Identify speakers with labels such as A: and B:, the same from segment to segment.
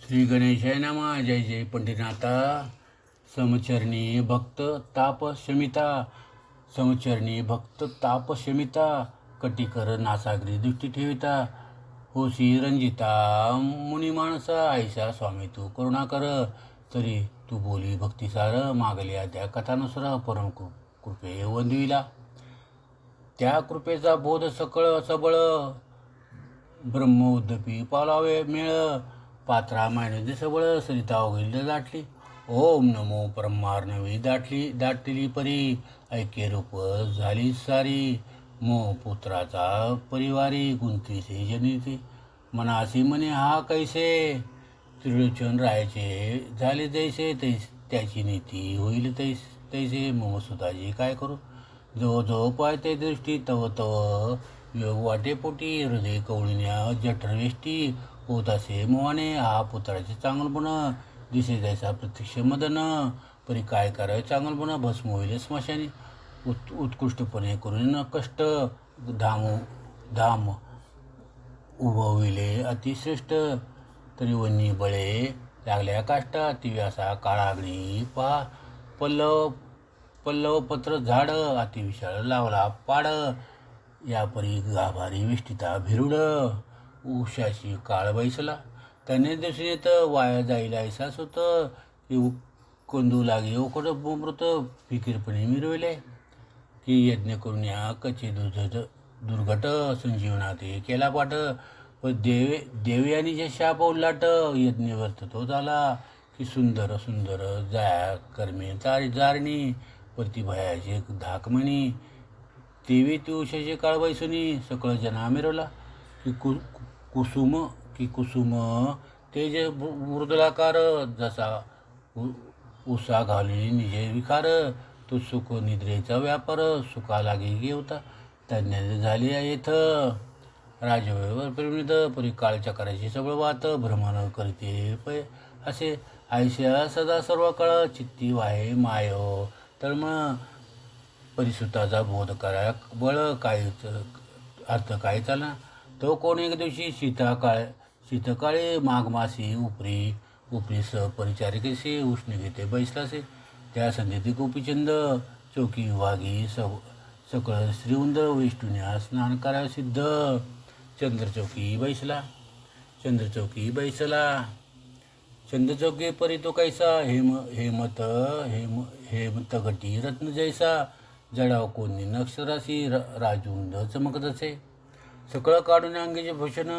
A: श्री गणेशाय नमः. जय जय पंडितनाथा. समचरणी भक्त ताप शमिता, समचरणी भक्त ताप शमिता, कटिकर नासागरी दृष्टी ठेविता, होशी रंजिता मुनी माणसा, ऐसा स्वामी तू करुणा कर, तरी तू बोली भक्तिसार, मागल्या त्या कथानुसार परम कृपे वंदविला, त्या कृपेचा बोध सकळ सबळ, ब्रह्म उद्दपी पालावे मेळ, पात्रा मायनदी सबळ, सरिता ओघिल दाटली, ओम नमो परमार्णवी दाटली परी, ऐक्य रूप झाली सारी, मोह पुत्राचा परिवारी, गुंतविसे जनिती, मनासी मने हा कैसे, त्रिलोचन राहायचे झाले जैसे, त्याची नीती होईल तैसे, मग सुताजी काय करू, जो जो पाहते दृष्टी, तव तव योग वाटे पोटी, हृदय कवळीने जठर वेष्टी, होत असे मोहाने हा पुत्राचे चांगलपण, दिसे जैसा प्रत्यक्ष मदन, परी काय करावे चांगलपण, भस्म होईल स्मशानी, उत्कृष्टपणे करून कष्ट, धाम उभविले अतिश्रेष्ठ, तरी वन्नी बळे लागल्या काष्टा, ती व्यासा काळाग्नी पहा, पल्लव पत्र झाड, अतिविशाळ लावला पाड, या परी गाभारी विष्टिता भिरुड, उशाशी काळ बैसला, त्याने दिसून येत वाया जाईल ऐसाच होत, कोंदू लागे ओकड मृत, फिकीरपणे मिरविले, की यज्ञ करून या कचे दुर्घट, संजीवनात केला पाठ, व देवयानीचे शाप उल्लाट, यज्ञ व्यर्थ तो झाला, की सुंदर सुंदर जाया कर्मे जारणी, प्रतिभयाचे धाकमणी, तेवी ती उशाचे काळ बैसुनी, सकळ जना मिरवला, की कुसुम तेज मृदुलाकार, जसा उसा घाली निजे विकार, तो सुख निद्रेचा व्यापार, सुखा लागे घेवता, तज्ञ झाले येथ, राजवेवर परिणित, परी काळच्या करायची सबळ वात, भ्रमण करते पै असे, आयष्या सदा सर्व काळ, चित्ती वाहे माय तळमळ, परिसुताचा बोध करा बळ, काहीच अर्थ काय चालना, तो कोण एक दिवशी शीतकाळे माघमासी, उपरी परिचारिकेसे उष्ण घेते बैसलासे, त्या संधीती गोपीचंद, चौकी विभागी सकळ श्रीउंद, वैष्णुन्या स्नान करा सिद्ध, चंद्रचौकी चंद्रचौकी परी तो कैसा, हेमत गटी रत्न जैसा, जडाव कोणी नक्षराशी, राजुंद चमकत असे, सकळ काढून अंगीचे भूषण,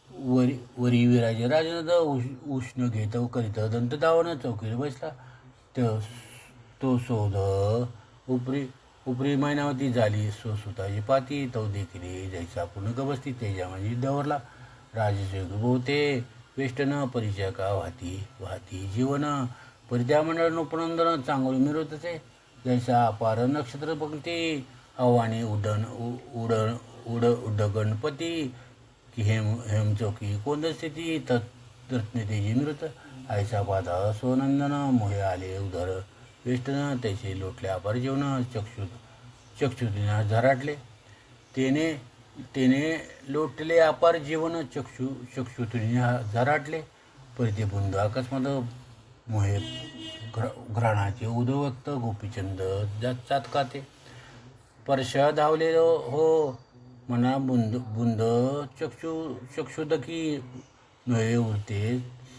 A: वरी विराजे राजनद, उष्ण घेत करीत दंत धावन, चौकीवर बसला तो शोध, उपरी मैनावती झाली स्वसुताची पाती, तो देखील जैसा पूर्ण गबसती, तेजा म्हणजे दवरला, राजयोग भोवते वेष्टन, परिचका वाहती जीवन, परित्यामंडळ नोपनंदन, चांगले मिरवत असे, जैसा अपार नक्षत्र पंक्ती, आव्हाने उड गणपती, की हेमचौकी कोंद स्थिती, तत्रत्न तेजी मिरत, ऐसा पादा सोनंदन, मोहे आले उदर वेष्टन, तैसे लोटले अपार जेवण, चक्षुतीना झराटले, तेने लोटले अपार जीवन, चक्षुतीने झराटले, परिते बुंद अकस्मात, मोहे घ्राणाचे उदवक्त, गोपीचंद चातकाते, परशा धावलेलो हो, मना बुंद चक्षुदकी, नये उरते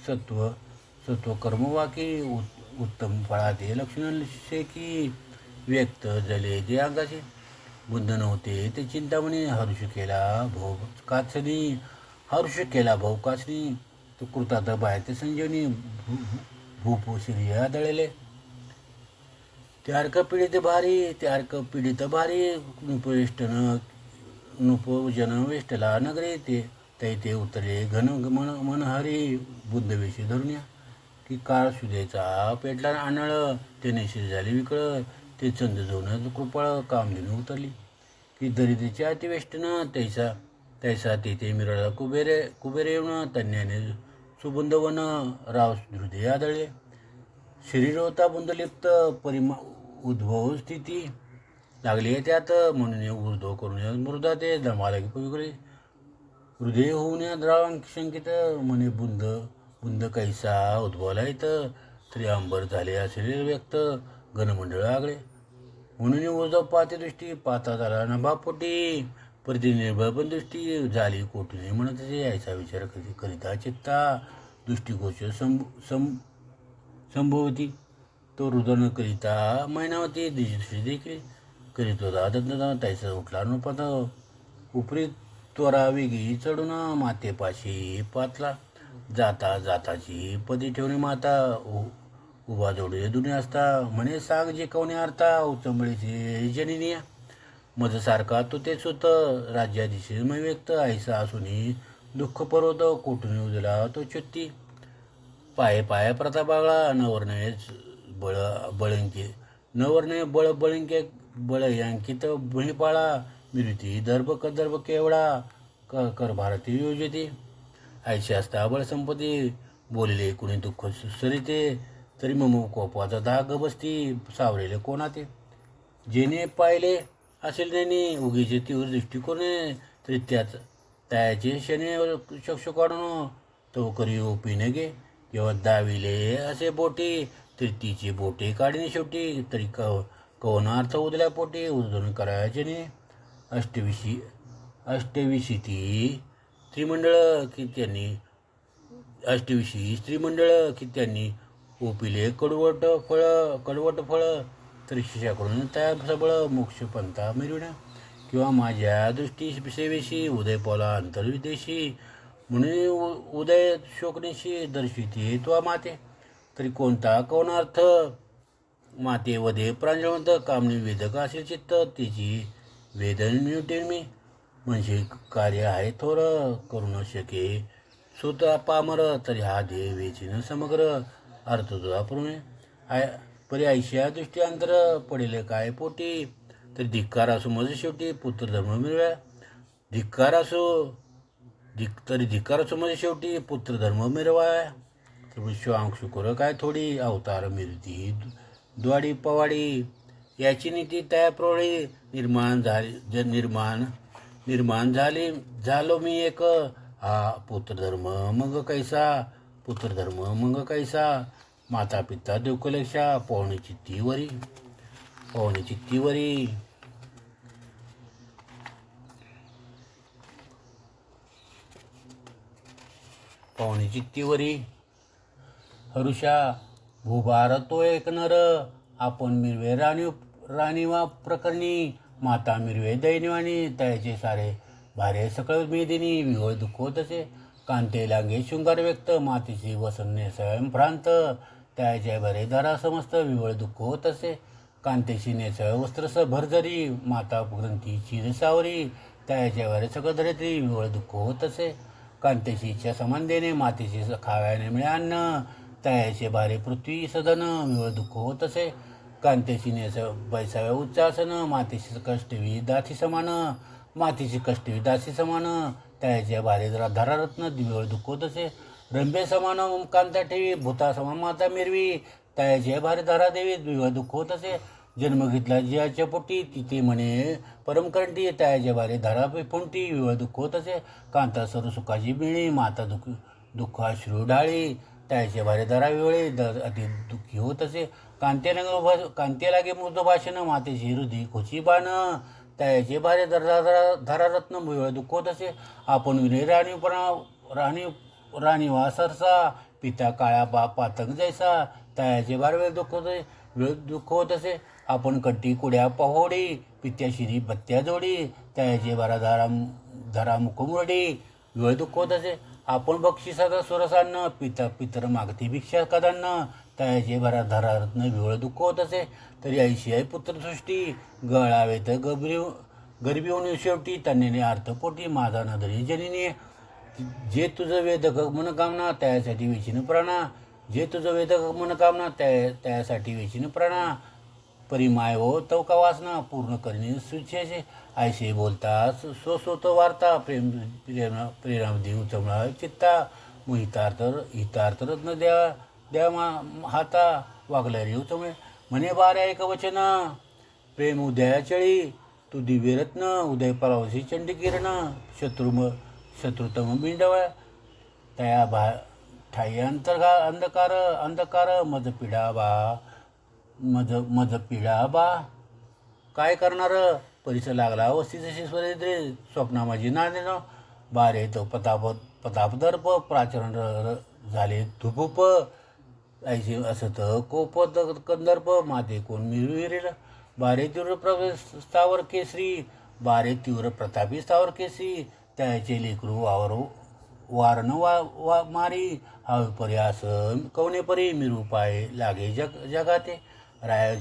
A: सत्व कर्मवाकी, उत्तम फळाते लक्षण शेकी, व्यक्त जले जे अंगाचे, बुद्ध नव्हते ते चिंतामणी, हर्ष केला भाऊ काचनी, तो कृतात बाहेर ते संजीवनी, भूप श्री आदळले, त्यार्क पीडित भारी, नृपजन वेष्टला नगरे, ते उतरले घन मनहरी, बुद्धवेशी धरुण्या, की काळ सुदेचा पेटला आनळ, त्याने श्री झाले विकळ, ते चंद जाऊन कृपळ, कामधेनू उतरली, की दरिद्रीचे अतिवेष्टन, तैसा तेथे मिरळला कुबेर येऊन, तज्ञाने सुबुंदवन, राव हृदय आदळले, शरीर होता बुंदलिप्त, उद्भव स्थिती लागली त्यात, म्हणून ऊर्ध्व करून मृदा, ते दमालागी पविकळे, हृदय होऊन द्रावण शंकित, म्हणे बुंद कैसा उद्भवला इथं, तरी अंबर झाले असलेले व्यक्त घनमंडळ आगळे. म्हणून उजव पाहते दृष्टी पाहता झाला ना बापोटी, परती निर्भय पण दृष्टी झाली कोटीने म्हणत यायचा विचार करिता चित्ता, दृष्टिकोश संभवती तो रुदन करिता मैनावती दृष्टी देखील करीत होता. दंत त्याचा उठला न पद उपरी त्वरा वेगळी चढून मातेपाशी पातला. जाता जाताची पदी ठेवणे माता उभा जोडले दुनिया असता, म्हणे सांग जे कोणी अर्था उचंबळीचे जनिनिया. मजसारखा तो तेच होतं राज्याधीशमय व्यक्त, ऐसा असूनही दुःख पर्वत कोठून उजला तो चुत्ती. पाये पाया प्रताप बागळा नवरने बळंके बळयांकित भणिपाळा, मिरुती दर्भ कदर्भ केवढा कर भारती योजती. ऐशी असता बळसंपत्ती बोलले कुणी दुःख सुसरिते, तरी मम कोपाचा दाग बसती सावरेले कोणाते. जेने पाहिले असेल त्यांनी उगीचे तीव्र दृष्टिकोने, तरी त्याचे शने चक्षु काढून तो करी ओपीने गे. किंवा दाविले असे बोटी, तरी तिची बोटे काढणे शेवटी, तरी कवनार्थ उदल्या पोटी उजळून करायचे ने. अष्टविशी स्त्रीमंडळ की त्यांनी ओपिले कडवट फळ, तरी शिष्याकडून त्या सबळ मोक्ष पंथा मिरविण्या. किंवा माझ्या दृष्टी सेवेशी उदय पावला अंतर्विदेशी, म्हणून उदय शोकनेशी दर्शिते त्वा माते. तरी कोणता कोणार्थ माते वधे प्रांजळवंत, कामणी वेदक असेल चित्त त्याची वेदन मिळते मी. म्हणजे कार्य आहे थोर करू न शके सुत पामर, तरी हा देह वेचीन समग्र अर्थ तुझा पुरणे. परी ऐशिया दृष्टी अंतर पडेले काय पोटी, तरी धिक्कार असो मज शेवटी पुत्रधर्म मिळव्या. धिक्कार असो मज शेवटी पुत्रधर्म मिळवाय. तर विश्वांक शुक्र काय थोडी अवतार मिळती द्वाडी पवाडी, याची नीती त्या प्रवळी निर्माण झालो मी एक. हा पुत्रधर्म मग कैसा माता पिता देवकलेक्षा पवनी चित्तीवरी. हरुषा भूभार तो एक नर, आपण मिरवे राणीवा प्रकरणी. माता मिरवे दैनिवाणी, त्याचे सारे भारे सकळ मेदिनी. विवळ दुःख होतसे कांते लांगे शृंगार व्यक्त, मातेची वसन्ने स्वयंभ्रांत. त्याच्या भरे धरा समस्त विवळ दुःख होतसे, कांतेशी नेसळ वस्त्रस भरजरी. माता ग्रंथी चिर सावरी, त्याच्या भरे सकळ धरित्री. विवळ दुःख होतसे कांतेशी इच्छा समान देणे, मातेची खाव्याने मिळे अन्न. त्याचे भारे पृथ्वी सदन. विवळ दुःख होतसे कांतेशी नेस बैसाव्या उच्चासन. मातेची कष्टवी दासी समान. त्याच्या भारे धरारत्न. विवळ दुःख होतसे रंभे समान कांता ठेवी. भूता समान माता मिरवी, त्याच्या भारे धरा देवी. विवळ दुःख होतसे जन्म घेतला जियाच्या पोटी, तिथे म्हणे परमकंठी. त्याच्या भारे धरा फुंटी. विवळ दुःख होतसे कांता सर्व सुखाची मिळी. माता दुःख अश्रू ढाळी, त्याचे भारे धरा विवळे. अति दुःखी होत असे कांते लागे मृद भाषण. मातेची हृदय खोची बाण, त्याचे भारे धरारत्न. विवळ दुःख होत असे आपण विनय राणीवा सरसा. पिता काळा बाप पातंग जैसा, त्याचे भार वेळ दुःख होत असे आपण कट्टी कुड्या पहोडी. पित्या शिरी बत्त्या जोडी, त्याचे भारा धरा मुखमुरडी. विवळ दुःख होत असे आपण बक्षिसाचा सुरसान्न. पितर मागती भिक्षा कदान्न, त्याचे भरा धरारत्न. विवळ दुःख होत असे तरी ऐशी आहे पुत्रसृष्टी. गळावे तर गरबी होऊन शेवटी, तन्नेने अर्थपोटी. माझा नदरी जनिनी, जे तुझं वेदक मनकामना त्यासाठी वेचीन प्राणा. त्यासाठी वेचीन प्राणा. परिमाय हो तवका वासना, पूर्ण करणे सुच्छेचे. ऐसे बोलता स्वस्वत वार्ता. प्रेम देऊ चमळा चित्ता. मग हितार्थ रत्न द्या हाता. वागल्या रे चमळे म्हणे बाऱ्या एक वचन. प्रेम उदया चळी तू दिव्यरत्न. उदय परावशी चंडी किरण. शत्रुतम बिंडवळ तया ठाई अंधकार अंधकार मज पिढा बा मज पिढा बा. काय करणार परिसर लागला वस्ती जशी स्वरेंद्रे स्वप्ना माझी नांदेनो. बारे तो पतापदर्प प्राचरण झाले धुपूप. ऐसे असत कोप कंदर्प माते कोण मिरविरेल. बारे तीव्र स्थावर केसरी बारे तीव्र प्रतापी स्थावर केसरी. त्याचे लेकरू वारण मारी हवे पर्यास कवने परी मिरू पाय लागे जगाते. राय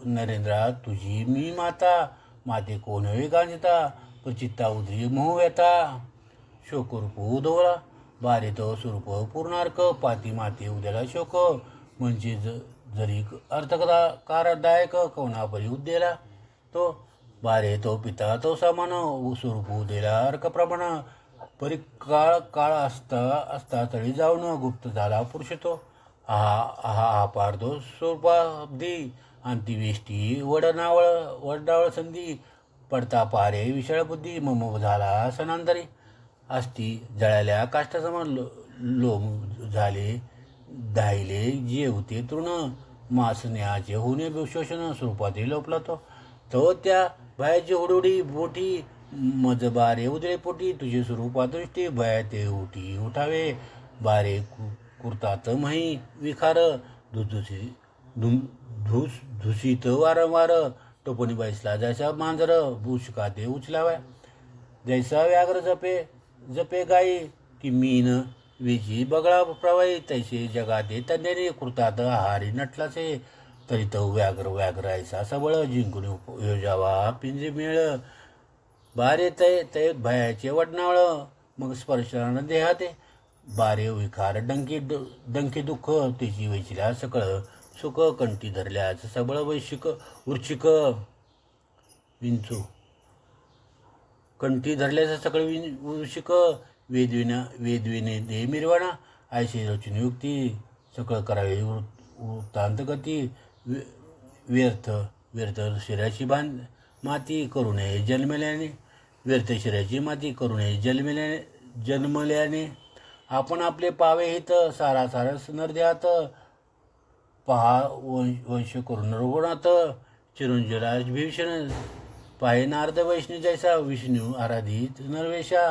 A: नरेंद्रा तुझी मी माता माते कोण हवे गांजिता. प्रचित्ता उद्री मोह व्यथा शोकरूप उधवला. बारे तो स्वरूप पूर्णार्क पाती माते उद्याला शोक. म्हणजे जरी अर्थकारदायक कवनापरी उद्देला तो. बारे तो पिता तो समान स्वरूप उद्देला अर्कप्रमाण. परी काळ असता तळी जाऊन गुप्त झाला पुरुष तो. आहा पारदो स्वरूपाब्दी अंतिवेष्टी वडनावळ संधी. पडता पारे विशाळ बुद्धी मम झाला सणांतरी. असती जळाल्या काष्टासमान लोम झाले धायले जेवते तृण. मासण्याचे होणे शोषण स्वरूपात लोपला तो. त्या भयाची हुडुडी बोटी मज बारे उदळे पोटी. तुझे स्वरूपात दृष्टी भया ते उठावे. बारे कुर्तात मही विखार धुसीत वारंवार. टोपणी बैसला जैसा मांजर भूषका ते उचलाव्या. जैसा व्याघ्र जपे गाई की मीन वेची बगळा प्रवाही. तैसे जगाते तज्ञाने कृतात आहारी नटलासे. तरी तो व्याघ्र ऐसा सबळ जिंकून योजावा पिंजे मेळ. बारे तय भयाचे वडनावळ मग स्पर्शानं देहाते. बारे विखार डंकी दुःख तिची वैचिल्या सकळ सुख. कंठी धरल्याच सबळ वृश्चिक विंचू. कंठी धरल्याचं सकळ वृश्चिक. वेदविने दे मिरवाणा. ऐशी रचनयुक्ती सकळ करावे वृत्तांत गती. व्यर्थ शिराची माती करू नये जन्मल्याने. व्यर्थ शिराची माती करू नये जन्मल्याने. आपण आपले पावे हित सारस नरद्यात. पहा वंश करून रघुनाथ. चिरंजीराज भीषण पाहे नारद वैष्णव जैसा. विष्णू आराधित नरवेशा.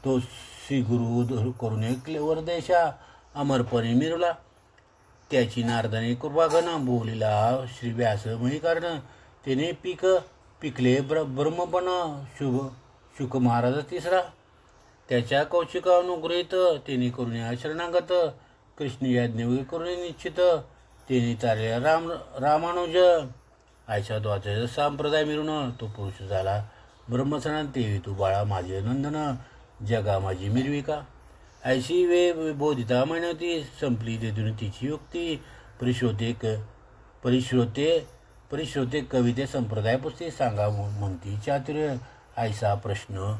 A: तो श्रीगुरु करून वरदेशा. अमरपणे मिरवला त्याची नारदाने कृपाघन. बोलिला श्री व्यास मही कारण. त्याने पिकले ब्रह्मपण शुक महाराज तिसरा. त्याच्या कौशिक अनुग्रहित त्याने करून शरणागत. कृष्ण याज्ञ करून निश्चित. त्याने तारल्या रामानुज. आयशा द्वाचा संप्रदाय मिळून तो पुरुष झाला ब्रह्मसणात. तेवी तू बाळा माझे नंदन जगा माझी मिरविका. ऐशी बोधिता म्हणती संपली तेथून तिची युक्ती. परिश्रोते कविते संप्रदाय पुस्ती. सांगा म्हणती चातुर्य. ऐसा प्रश्न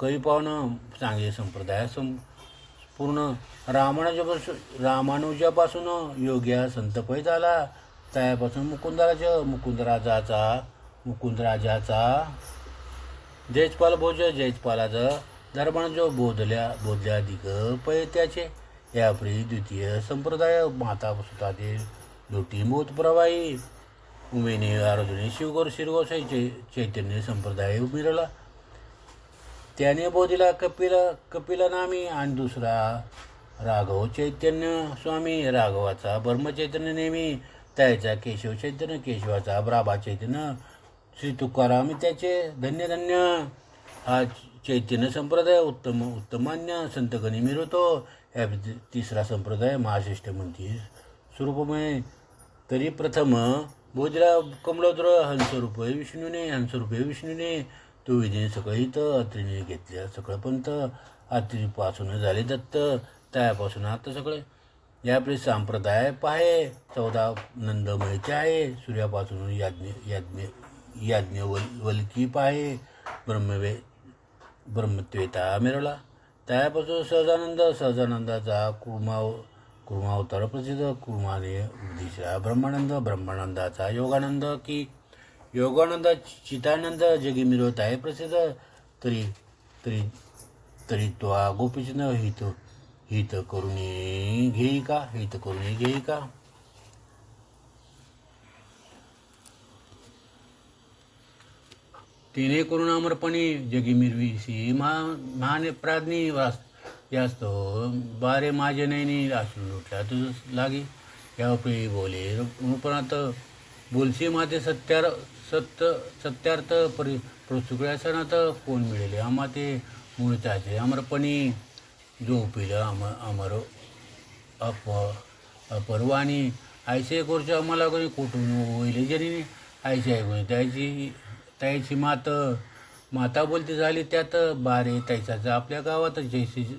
A: कवी पाहून सांगे संप्रदाय पूर्ण. रामानुजापासून योग्या संतपय झाला. त्यापासून मुकुंदराजाचा जयपाल भोज. जयपालाचा धर्मांजो बोधल्या दिग पै त्याचे. यापरी द्वितीय संप्रदाय माता सुता ते लोटी मोत प्रवाही. उमेने आराधने शिरगोसाई चैतन्य संप्रदाय मिळवला. त्याने बोधिला कपिला नामी. आणि दुसरा राघव चैतन्य स्वामी. राघवाचा ब्रह्मचैतन्य नेमी. त्याचा केशव चैतन्य. केशवाचा ब्राबा चैतन्य. श्री तुकाराम त्याचे धन्य. हा चैतन्य संप्रदाय उत्तमान्य संतगणी मिळवतो. या तिसरा संप्रदाय महाश्रेष्ठ म्हणती स्वरूपमय. तरी प्रथम बोधिला कमलोद्र हंसरूपे विष्णूने. तो विजय सकळीत अत्रीने घेतल्या सकळपंत. अत्रीपासून झाले दत्त. त्यापासून आता सगळे. यापरी संप्रदाय पाहे 14 नंदमयचे आहे. सूर्यापासून याज्ञवल्की पाहे. ब्रह्मत्वेता मिळवला. त्यापासून सहजानंदाचा कुर्मावतार प्रसिद्ध. कुर्माने दिशा ब्रह्मानंदाचा योगानंद चितानंद जगी मिळवत आहे प्रसिद्ध. तरी तरी तो गोपीचंद हित करुणी घेई का, हित करुणी घेई का. तिने करून अमरपणी जगी मिरवीसी महाने प्राज्ञी वास यास्तो बारे माझे नैनी अश्रू लुटला तुझ लागी या प्रिय बोले रूपनाथ बोलशी माते सत्यार्थ सुकळ्यासनात कोण मिळेले आम्हा ते मूळताचे अमरपणी झोपिलं अमर अपरवाणी आयसे कोरच्या आम्हाला कोणी कुठून होईल जरी आयसे कोणी त्याची माता बोलती झाली त्यात बारे त्याच्याचं आपल्या गावात जैसे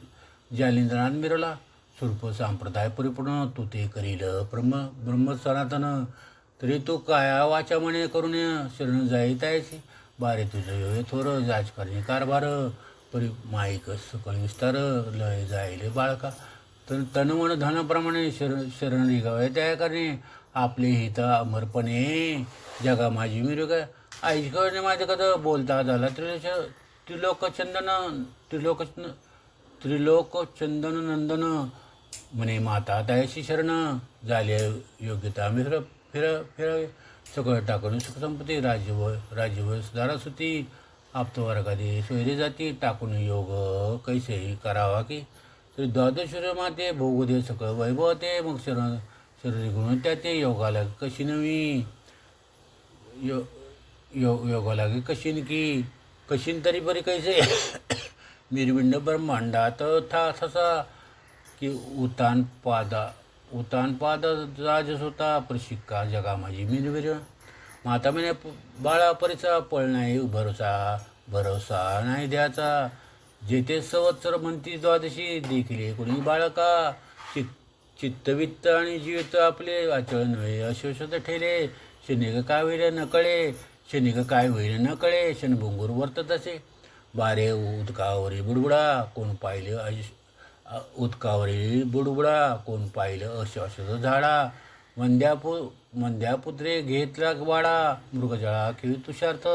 A: जालिंद्रनाथ मिरवला सुरप संप्रदाय परिपूर्ण तू ते करील ब्रह्म सनातन तरी तू काय वाचा म्हणे करून शरण जाई त्याची बारे तुझं थोर राजकारणी कारभार परी माईक सकळ विस्तार लय जाईल बाळका तर तन मन धनाप्रमाणे शरण रिगावे त्या कारणे आपले हित अमरपणे जगा माझी मिरग आईकडे माझ्या कदा बोलता झाला त्रिलोकचंदन नंदन म्हणे माता त्याशी शरण झाले योग्यता मिर फिरावे सगळं टाकून सुखसंपत्ती राज्यवर दारासुती आप्तवर्गादी सोयरे जाती टाकून योग कैसेही करावा की तरी द्वादशूर माते भोगदे सकळ वैभव ते मग शरीर गुण त्या ते योगाला कशी नवी योगाला कशीन की कशीन तरी बरी कैसे मिरविंड ब्रह्मांडात था ससा की उतानपाद राजस होता प्रशिक्का जगा माझी मिरविर माता म्हणे बाळा परीचा पळ नाही भरोसा नाही द्याचा जेथे संवत्सर म्हणती द्वादशी देखील कोणी बाळका चित्तवित्त आणि जीवित आपले अचळ नव्हे अशोषत ठेले शनिक काय होईल न कळे शनभुंगूर वर्तत असे बारे उदकावरी बुडबुडा कोण पाहिलं अशोषत झाडा मंद्यापुत्रे घेतला वाडा मृगजळा खेळी तुषार्थ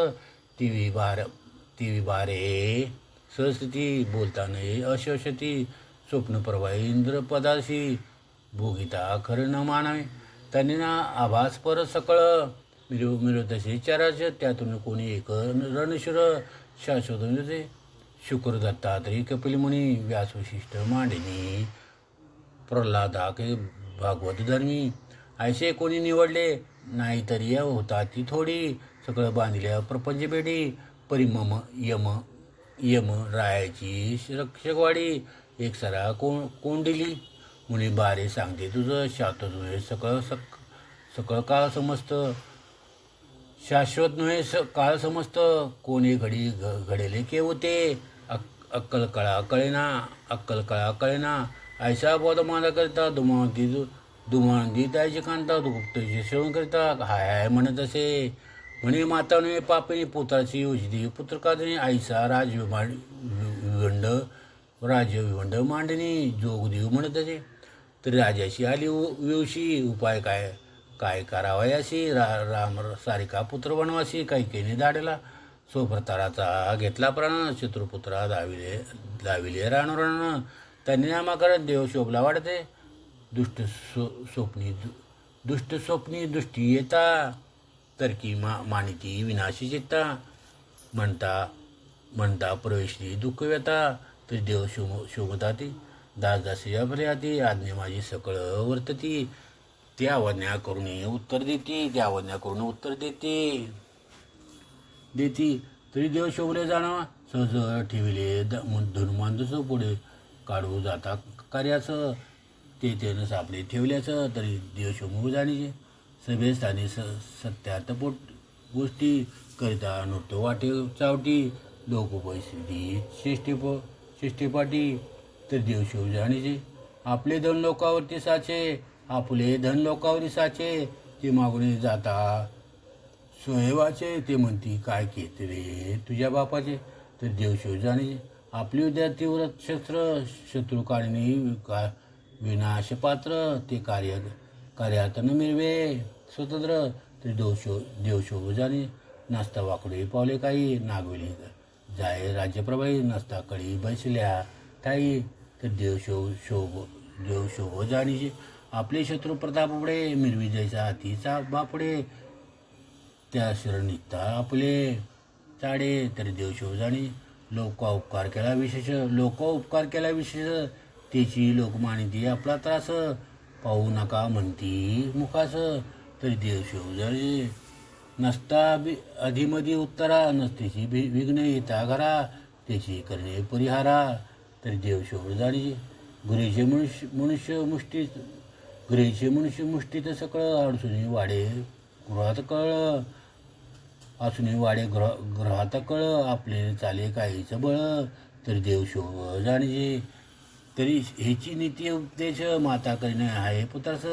A: टीव्ही बारे सहस्थिती बोलता नये अशोषती स्वप्नप्रभा इंद्रपदाशी भोगिता खरं न मानावे त्यांनी ना आभास पर सकळ मिळवतसे चाराच त्यातून कोणी एक रणशुर शाश्वत होते शुक्र दत्तात्रय कपिल मुनी व्यास वशिष्ठ मांडणी प्रल्हादा के भागवत धर्मी ऐसे कोणी निवडले नाहीतरी होता ती थोडी सगळं बांधल्या प्रपंच बेडी परिमम यम रायाची रक्षकवाडी एक सरा कोंडिली मुनी बारे सांगते तुझं शात नव्हे सकळ काळ समजत शाश्वत नव्हे काळ समजत कोणी घडी घडेले के होते अक्कल कळा कळेना ऐसा बोध माझा करता दुमानदी त्याची कांता गुप्तचे सेवन करता हाय म्हणत असे म्हणे माताने पापिणी पुत्राची योजली पुत्रकादने आईसा राज्यविवंड मांडणी जोगदेव म्हणत असे तरी राजाशी आली विवशी उपाय काय करावा याशी राम सारिका पुत्र वनवासी कैकेने दाडेला सोप्रताराचा घेतला प्राण शत्रुपुत्रा दाविले रानोरण त्यांनी नामाकरण देव शोभला वाढते दुष्ट स्वप्नी दृष्टी येता तरकी मानिती विनाशी चित्ता म्हणता प्रवेशली दुःख व्यता तरी देव शोभता ती दासदासी अभ्रयाती आज्ञा माझी सकळ वर्तती त्या आज्ञा करून उत्तर देती तरी देव शोभले जाणं सहज ठेविले धनुमांदस पुढे काढू जाता कार्याचं ते त्यानं सापडे ठेवल्याचं तरी देव शोभू जाणीचे सभेस्थानी सत्यार्थ गोष्टी करिता नृत्य वाटे चावटी लोक पैसे श्रेष्ठीपाठी तर देव शोभ जाणीचे आपले धन लोकावरती साचे ते मागणे जाता सोहेवाचे ते म्हणती काय केते रे तुझ्या बापाचे तर देव शोभ जाणीचे आपली विद्यार्थी व्रत शत्रू काढणी विनाशपात्र ते कार्यात न मिळवे स्वतंत्र तरी देवशोभ जाणे नाचता वाकडे पावले काही जाय राज्यप्रभाई नसता कळी बैसल्या ताई तर देव शोभ जाणीचे आपले शत्रू प्रतापपुढे मिरवी जायचा हातीचा बापुढे त्या शिर निघता आपले चाडे तरी देव शोभ जाणी लोक उपकार केला विशेष त्याची लोकमानिती आपला त्रास पाहू नका म्हणती मुखास तरी देव शोभ जाणी नसता अधिमधी उत्तरा नसतेची विघ्न येता घरा त्याची करणे परिहारा तरी देव शोभ जाणी गुरेचे मनुष्य मुष्टीत सकळ अडचणी वाडे गृहात कळ असून वाडे ग्रहात कळ आपले चाले काहीच बळ तरी देव शोभ जाणीजे तरी ह्याची नीती उपदेश माता करीने आहे पुत्रास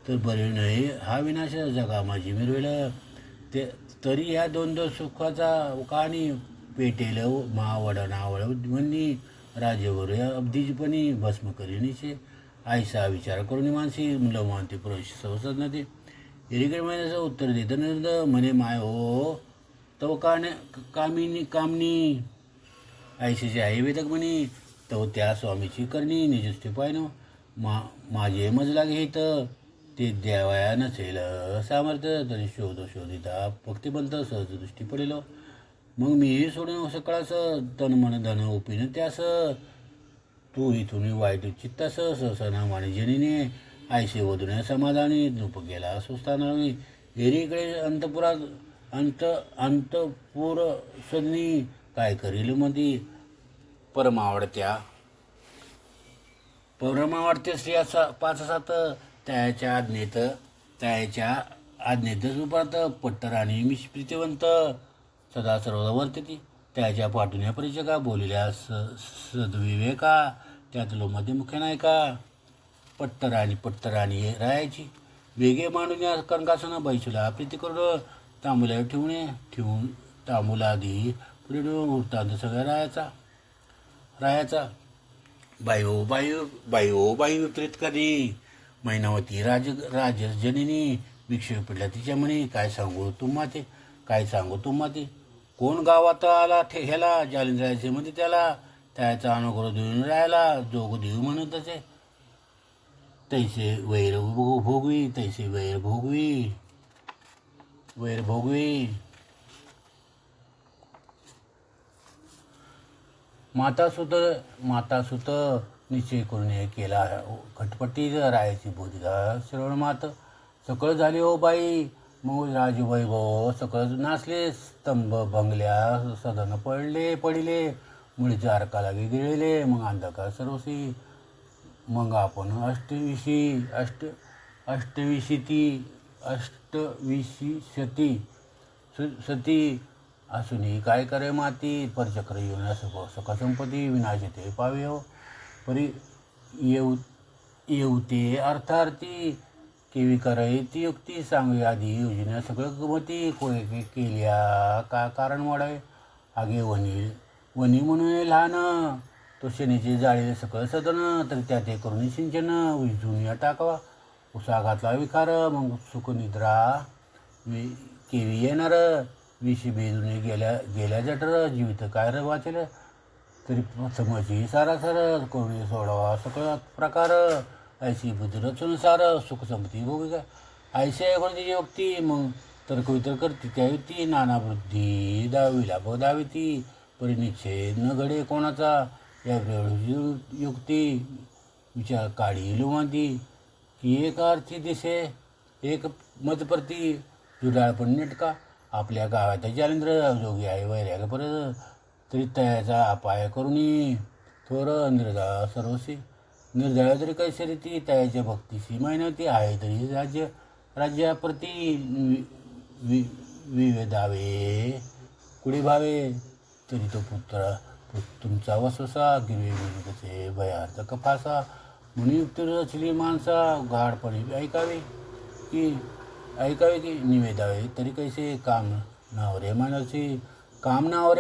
A: तर बरे नये हा विनाश जगा माझी मिरवेल ते तरी ह्या दोन सुखाचा कहाणी पेटेल महावडनावळ म्हणणी राजेवर अब्धीजपणी भस्म करीनीचे आयसा विचार करून मानसी मुलं मानते प्रवेश संसद नदी एरिकडे महिन्याचं उत्तर देत म्हणे माय हो तव कामनी आयशीचे आई वेदक म्हणे तव त्या स्वामीची करणी निजुस्ती पायनो माझे मजला घेत ते द्यावया नसेल सामर्थ्य तरी शोधिता भक्तिबंत सहजदृष्टी पडेल मग मीही सोडून सकाळास तन मन धन उपिन त्यास तू इथून वाईट चित्तास सहसना वाणिजनीने आयसे वधूने समाधानी नृप गेला सुस्थानावी एरीकडे अंतपुर सदनी काय करील मध्ये परमावडत्या स्त्रिया 5-7 त्याच्या आज्ञेतच उपात पट्टराणी प्रीतिवंत सदा सर्व वर्तती त्याच्या पाठून परिचका बोलल्या सद्विवेका त्यातलो मध्ये मुख्य नायका पट्टराणी राहायची वेगे मांडून या कणकासन बैसूला प्रीती करून तांबुल्यावर ठेवून तांबुलादी पुढे वृत्तांत सगळ्या राहायचा बाई विपरीत कधी मैनावती राजजनीनी विक्षेप पडल्या तिच्या म्हणे काय सांगू तुम्हा ते कोण गावात आला ह्याला जालिंद्रायचे म्हणजे त्याला त्याचा अनुग्रह देऊन राहायला जोग देऊ म्हणत असे तैसे वैर भोगवी माता सुत निश्चय करून हे केला खटपटी राहायची बोधिदा श्रवण मात सकळ झाली हो बाई मग राजवैभव सकळ नाचले स्तंभ भंगल्या सदन पडिले मुळीच्या अर्काला गिळले मग अंधकार सर्वसी मग आपण अष्टविशी सती असूनही काय करे माती परचक्र येऊन सखसंपती विनाशते पावे हो परी येऊते अर्थार्थी केवी करे ती युक्ती सांगू आधी योजना सगळं गमती केल्या का कारण वाढावे आगे वनी म्हणून लहान तो शनीचे जाळीले सकळ सदन तर त्या ते करून सिंचन विजून टाकावा उसा घातला विकार मग सुखनिद्रा केवी येणार विषी बेदून गेल्या जटर जीवित काय वाचेल तरी प्रथमची सारासार करून सोडावा सकळ प्रकार ऐशी बुद्धी रचूनुसार सुखसंपत्ती भोगिका ऐशी कोणती व्यक्ती मग तर्कवितर करते त्या युक्ती नाना बुद्धी दावी ती परिनिच्छेद न घडे कोणाचा या युक्ती विचार काढी लुमांती की एक अर्थी दिसे एक मतप्रती जुडाळ पण नेटका आपल्या गावात जालिंद्र जोगी आहे वैर्याग परत तरी त्याचा अपाय करुणी थोर निर्दळ तरी कैसे ती त्याच्या भक्तीशी मेहनती आहे तरी राज्याप्रती विवेदावे कुडी भावे तरी तो तुमचा वसवसा गिरवे कसे भयार्थ कफासा म्हणून युक्त रचली माणसा गाढपणे ऐकावे की निवेदावे तरी कैसे काम नावरे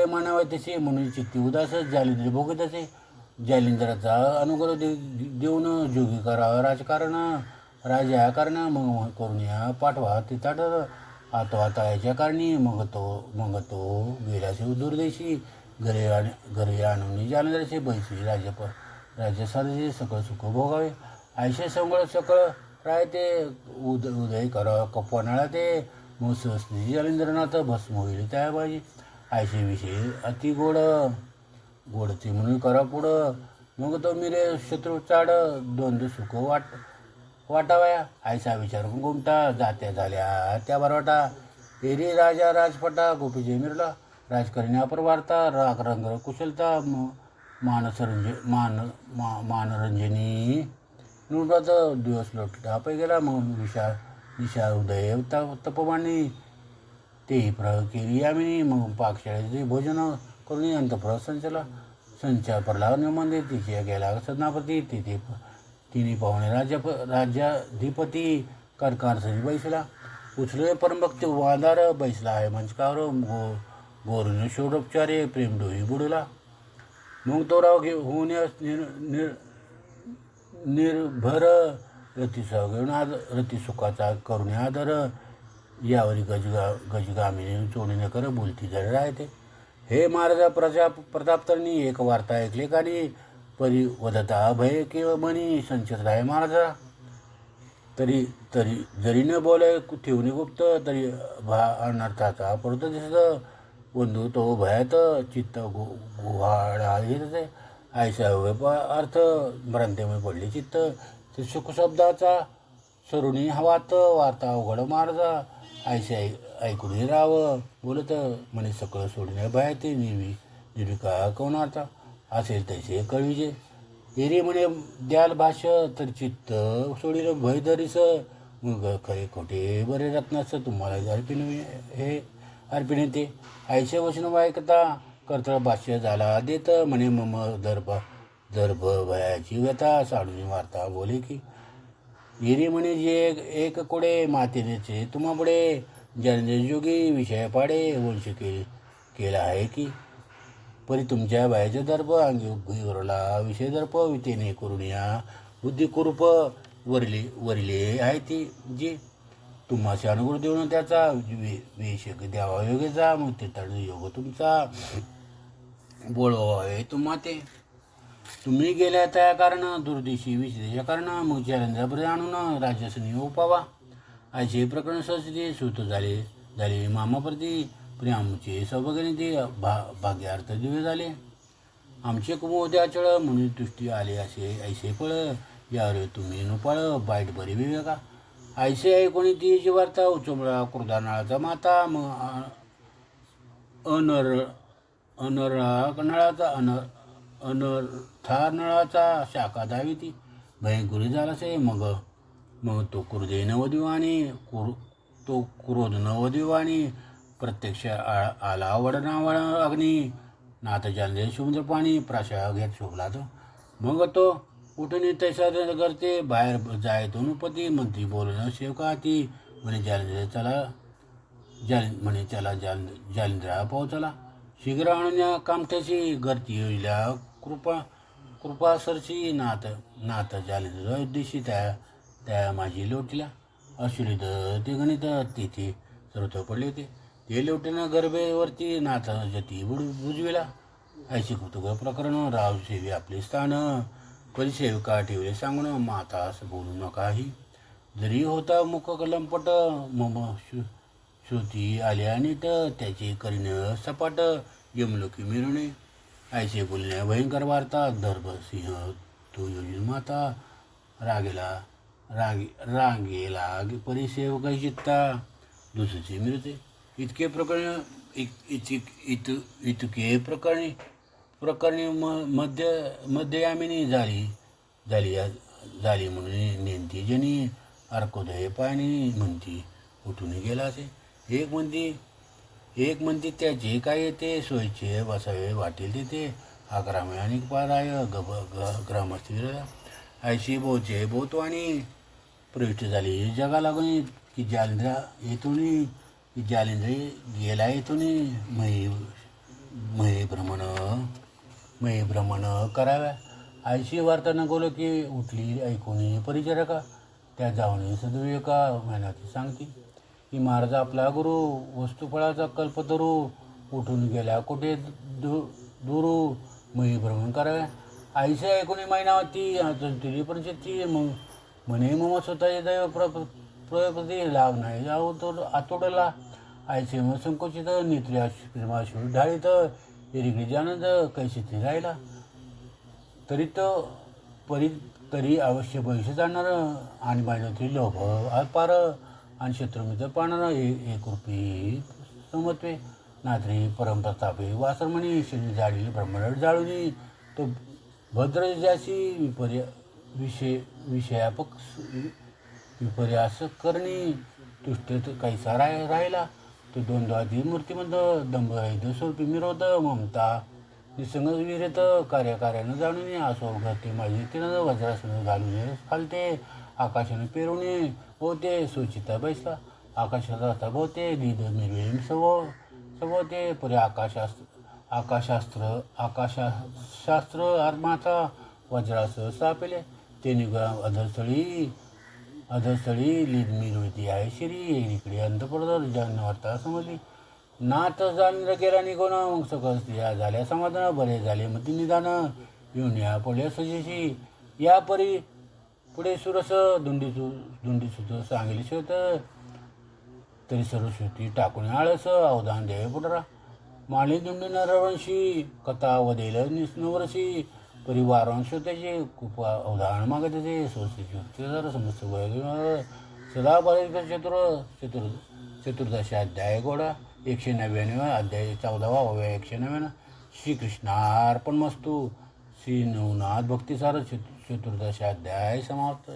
A: मानावे तसे म्हणून चित्ती उदासच जालिंद्र भोगत असे जालिंद्राचा अनुग्रह देऊन जोगी करावा राजकारण राजा कारण मग करून या पाठवा तिथाट आता याच्या कारणी मग तो गेल्याचे दुर्देशी घरी आणून जालंधराचे बैसे राज्यसाचे सकळ सुख भोगावे. आयशे संगळ सकळ राहते उदय करा कपनाळा ते मग सहस्त्री जालिंद्रनाथ भस्म होईल त्या बाजी. आयशे विषयी अति गोडचे म्हणून करा पुढं मग तो मिरे शत्रू चाड द्वंद्व सुख वाटावया. आयसा विचार गुमटा जात्या झाल्या त्या बरवाटा. एरी राजा राजपटा गोपीजय मिरला राजकारणी अपरवार्ता राग रंग कुशलता मानरंजनी नुडत दिवस लोटला पै गेला. मग निशा उदय तपमानी तेही केली आम्ही. मग पाकशाळेचे भोजन करून अंतपुर संचार पडला मंदिर तिचे गेला सदनापती तिने पाहुणे राज्याधिपती कारकारसरी बैसला. उचले परमभक्त वादार बैसला आहे मंचकावर गोरून षोडोपचारे प्रेम डोही बुडला. मग तो राव होऊन निर्भर रतीचा घेऊन रतीसुखाचा करून आदर यावरी गजगामिनी चोडीने कर बोलती जरी राहते. हे महाराजा प्रतापतरणी एक वार्ता ऐकले कानी परी वदता भय किंवा मनी संचत आहे महाराजा. तरी जरी न बोले ठेवणे गुप्त तरी अनर्थाचा परत दिसत बंधू तो भयात चित्त गुहाळा येत. आयशा अर्थ भ्रांतीमुळे पडले चित्त ते सुख शब्दाचा सरुणी हवात वार्ता अवघड महाराजा. आयशा ऐकून राहावं बोलत म्हणे सकळ सोडणे भया ते निर्विका कोणाचा असेल तसे कळविजे. एरी म्हणे द्याल भाष्य तर चित्त सोडील भय धरीस मग खरे खोटे बरे रत्नास तुम्हाला अर्पिण येते. आयशे वचन ऐकता कर्तळ भाष्य झाला देत म्हणे मम दर्भ भयाची व्यथा साडून वार्ता बोले की. एरी म्हणे जे एक कोडे मातेचे तुम्हापुढे ज्याने जोगी विषय पाडे वंश केला आहे की. परी तुमच्या बायाचे दर्प अंगीवरला विषय दर्प वितेने करून या बुद्धी कुरूप वरिले आहे ती जी. तुम्हाशी अनुग्रह देऊन त्याचा वेश द्यावा योग्यचा मग ते योग तुमचा बोलवावे तुम्हा ते. तुम्ही गेल्या त्या कारण दुर्दिशी विशेष कारण मग चॅलेंजापर्यंत आणून राज्यासनी उपावा. असे प्रकरण सहजते सुत झाले मामाप्रती पण आमचे सौभाग्याने ते भाग्यार्थ दिवे झाले. आमचे कुमोद्याचळ म्हणून दृष्टी आले ऐसे फळ यावर तुम्ही नुपाळ बाईट बरी विवेका. ऐसे ऐकून ती वार्ता उचमळा क्रोधानाळाचा माता मग अनर्था नळाचा शाखा धावी ती भयंकरी झालासे. मग तो क्रोधे नवदिवाणी तो क्रोध नवदिवाणी प्रत्यक्ष आला वडनावळ अग्नी नाथ जालदे समुद्र पाणी प्राशा घेत शोभला तो. मग तो उठून तैसा करते बाहेर जाय तो पती मंत्री बोलणं शेवका ती म्हणे चला जालिंद्रा पोहोचला. शीघ्र आणून कामठ्याची गर्ती होईल्या कृपासरची नाथ जालिंद्र अयोध्येशी त्या माझी लोटल्या. अश्वलित ते गणित तिथे सर्वत्र पडले होते. ते लोटणं गर्भेवरती नाथ जती बुजविला. ऐशी कुतुक प्रकरण राव सेवी आपले स्थान परिसेविका ठेवले सांगून मातास बोलू नकाही. जरी होता मुख कलंपट मम श्रुती आल्या नीट त्याचे करीन सपाट यमलोकी मिरवणे. ऐसे बोलण्या भयंकर वार्ता दर्भ सिंह तो योजन माता रांगेला परिसेवक चित्ता दुसरीचे मिळते. इतके प्रकरणी मध्ययामिनी झाली म्हणून नेंती जनी अर्कोदय पाणी म्हणती उठून गेला असे. एक म्हणती त्याचे काय येते सोयीचे बसावे वाटेल तिथे अकरामे आणि पाराय ग्रामस्थिर ऐशी बोचे बोतवाणी प्रविष्ट झाली जगा लागून की जालिंद्र गेला येथून महे भ्रमण कराव्या. आयशी वार्ता न गोल की उठली ऐकून परिचारका त्या जाऊन सदविवेका मेहनती सांगती की महाराज आपला गुरु वस्तुफळाचा कल्पतरू उठून गेल्या कुठे दुरू मही भ्रमण करावे. आईशी ऐकून महिनावती तिरी पण शेती मग म्हणे मग स्वतःचे दैव प्रपती लाभ नाही जाऊ तो आतोडला. आईचे मग संकोचित नेत्री प्रेमाशूर ढाळीत एरिकडे आनंद कैसे राहिला. तरी अवश्य भविष्य जाणार आणि बायनत्री लोभ पार आणि शत्रुमित्र पाहणार एक रूपी समत्वे नात्री परमप्रतापे वासरमणी शनी जाळी ब्रह्मरड जाळूनी तो भद्र ज्याशी विषयापक विपर्यास करणी तुष्ट कैसा राहिला. तो द्वंद्वादी मूर्तिमंत दंभ स्वरूपी मिरवत ममता निसंग विरत कार्यानं जाणून असो घरते माझी तिनं वज्रासन घालून फालते आकाशानं पेरवणे होते सोचिता बैसला. आकाशात राहता भोवते दीद निर्वेळ सवते पुरे आकाशशास्त्र आत्माचा वज्रास सापेले ते निघा अधस्थळी लीद मिरवती आहे शिरी इकडे अंतपडत वार्ता समजली. नाथ जाण गेला निघून मग सकल स्त्रिया झाल्या समाधान बरे झाले मग निदान येऊन या पडल्या सजेशी या परी पुढे सुरस धुंडीसुत सांगेल शेत तरी सरस्वती टाकून आळस अवधान द्यावे पुटरा. माळी दुंडी नरवंशी कथा वदेल नवरशी परिवारांश त्याचे खूप अवधान मागते स्वस्ती समस्त सदा चतुर्दश अध्याय गोडा 199 अध्याय 14वा 199. श्रीकृष्णार्पणमस्तु. श्री नवनाथ भक्तिसार चतुर्दश अध्याय समाप्त.